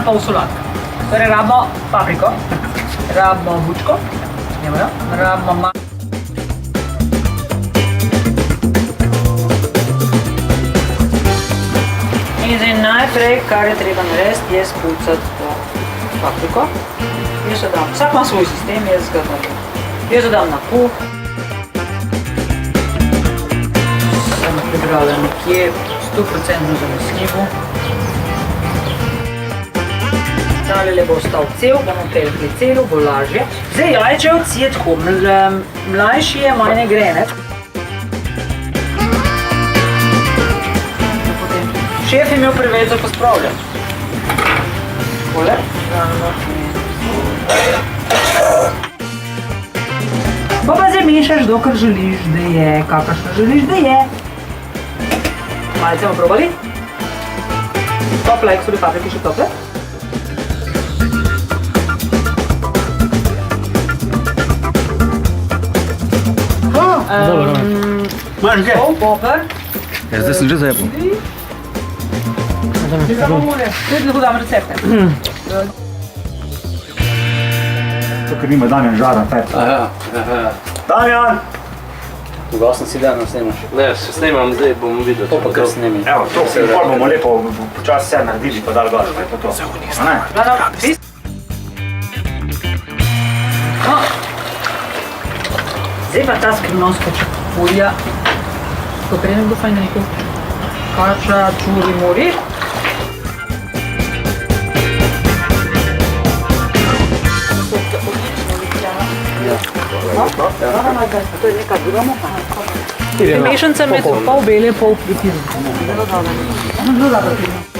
pol solatka. Torej rabimo papriko, rabimo bučko, rabimo in zdaj najprej, kar je treba narediti, je spucati to papriko. Jaz jo dam, vsak ima svoj sistem, jaz ga naredim. Jaz jo dam na kuh. Sem pripravila nekje 100% zanesljivo. Tale bo ostal cel, bomo pelkli celo, bo lažje. Zdaj jajčevc je tako, mlajši je, manj ne gre, ne? Šef je imel preveč za pospravljati. Takole. Pa zdaj mešaš, dokler želiš, da je, kakršno želiš, da je. Malce bomo probali. Tople, jak so li paprike še tople. Dobro. Imaš kaj? Poper. Ja, zdaj sem že zajepal. Tudi lahko dam recepte. To, ker nima Damjan žara, pet. Aha. Damjan! Ugasno si dan snemaš. Ne, se snemam, zdaj bom videl. To pa kar snemi. Evo, to pol bomo lepo počasi se naredili, pa dal gor, pa je to. A ne? Zdaj pa ta skrivnonska čepulja. Kako je nekdo fajn rekel? Kača, čuri, mori. To je neka druga moka. Mešanica med pol bele, pol pripizem. Zelo dobro.